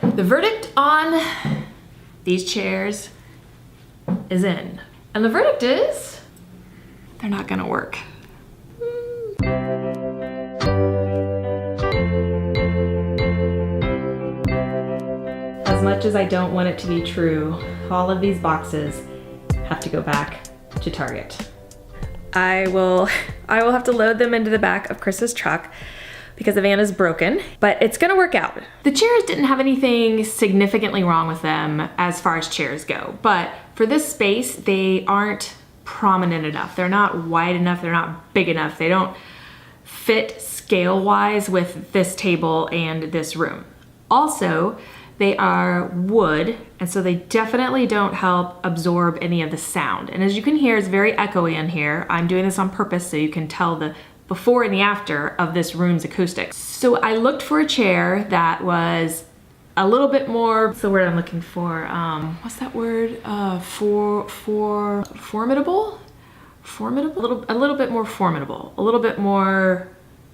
The verdict on these chairs is in. And the verdict is, they're not gonna work. As much as I don't want it to be true, all of these boxes have to go back to Target. I will have to load them into the back of Chris's truck because the van is broken, but it's gonna work out. The chairs didn't have anything significantly wrong with them as far as chairs go, but for this space, they aren't prominent enough. They're not wide enough, they're not big enough. They don't fit scale-wise with this table and this room. Also, they are wood, and so they definitely don't help absorb any of the sound. And as you can hear, it's very echoey in here. I'm doing this on purpose so you can tell the before and the after of this room's acoustics. So I looked for a chair that was a little bit more, what's the word I'm looking for? What's that word? Formidable? Formidable? A little bit more formidable. A little bit more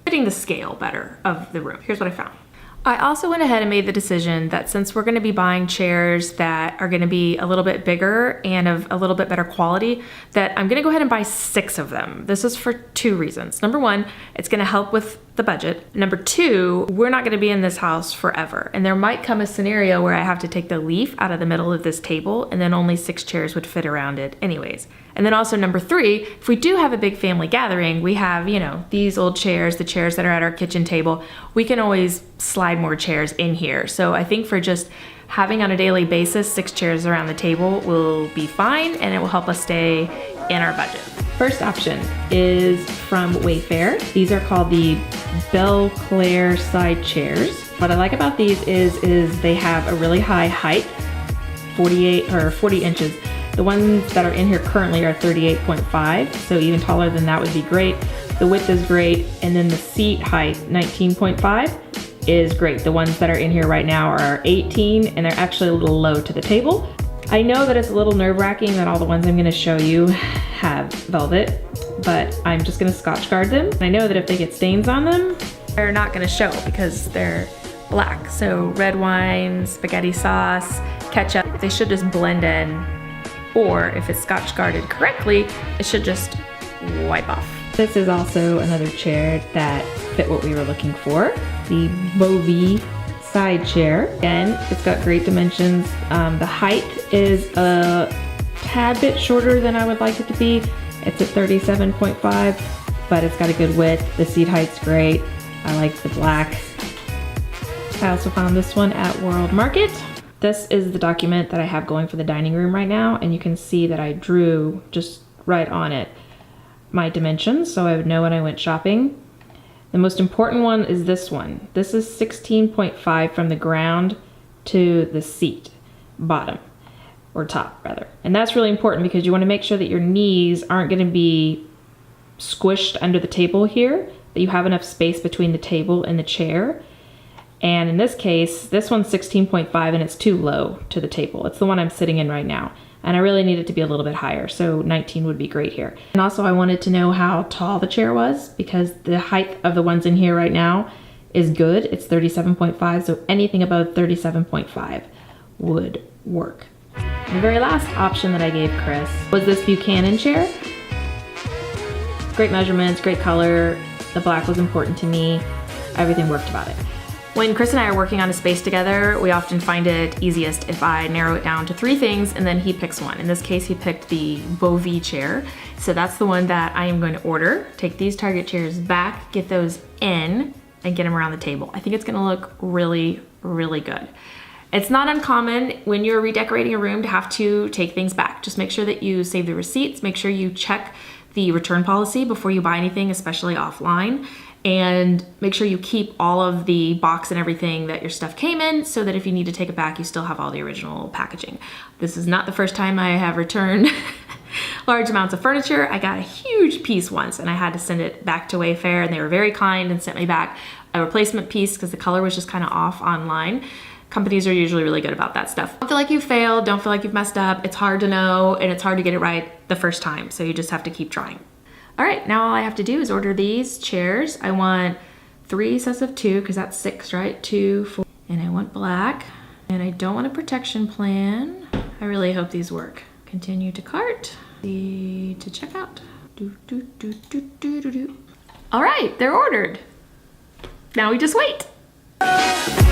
fitting the scale better of the room. Here's what I found. I also went ahead and made the decision that since we're gonna be buying chairs that are gonna be a little bit bigger and of a little bit better quality, that I'm gonna go ahead and buy 6 of them. This is for 2 reasons. Number 1, it's gonna help with the budget. Number 2, we're not gonna be in this house forever. And there might come a scenario where I have to take the leaf out of the middle of this table and then only 6 chairs would fit around it anyways. And then also number 3, if we do have a big family gathering, we have, you know, these old chairs, the chairs that are at our kitchen table, we can always slide more chairs in here. So I think for just having on a daily basis 6 chairs around the table will be fine, and it will help us stay in our budget. First option is from Wayfair. These are called the Belle Claire side chairs. What I like about these is they have a really high height, 48 or 40 inches. The ones that are in here currently are 38.5, so even taller than that would be great. The width is great, and then the seat height, 19.5, is great. The ones that are in here right now are 18, and they're actually a little low to the table. I know that it's a little nerve-wracking that all the ones I'm gonna show you have velvet, but I'm just gonna Scotch guard them. I know that if they get stains on them, they're not gonna show because they're black. So red wine, spaghetti sauce, ketchup, they should just blend in. Or if it's Scotch guarded correctly, it should just wipe off. This is also another chair that fit what we were looking for. The Bovie side chair. Again, it's got great dimensions. The height is a tad bit shorter than I would like it to be. It's at 37.5, but it's got a good width. The seat height's great. I like the black. I also found this one at World Market. This is the document that I have going for the dining room right now, and you can see that I drew just right on it my dimensions, so I would know when I went shopping. The most important one is this one. This is 16.5 from the ground to the seat, bottom, or top rather. And that's really important because you want to make sure that your knees aren't going to be squished under the table here, that you have enough space between the table and the chair. And in this case, this one's 16.5 and it's too low to the table. It's the one I'm sitting in right now. And I really need it to be a little bit higher, so 19 would be great here. And also I wanted to know how tall the chair was because the height of the ones in here right now is good. It's 37.5, so anything above 37.5 would work. And the very last option that I gave Chris was this Buchanan chair. Great measurements, great color. The black was important to me. Everything worked about it. When Chris and I are working on a space together, we often find it easiest if I narrow it down to 3 things and then he picks one. In this case, he picked the Bovie chair. So that's the one that I am going to order. Take these Target chairs back, get those in, and get them around the table. I think it's gonna look really, really good. It's not uncommon when you're redecorating a room to have to take things back. Just make sure that you save the receipts, make sure you check the return policy before you buy anything, especially offline. And make sure you keep all of the box and everything that your stuff came in so that if you need to take it back, you still have all the original packaging. This is not the first time I have returned large amounts of furniture. I got a huge piece once and I had to send it back to Wayfair, and they were very kind and sent me back a replacement piece because the color was just kind of off online. Companies are usually really good about that stuff. Don't feel like you failed, don't feel like you've messed up. It's hard to know and it's hard to get it right the first time, so you just have to keep trying. All right, now all I have to do is order these chairs. I want 3 sets of 2 because that's 6, right? 2, 4. And I want black. And I don't want a protection plan. I really hope these work. Continue to cart. To checkout. All right, they're ordered. Now we just wait.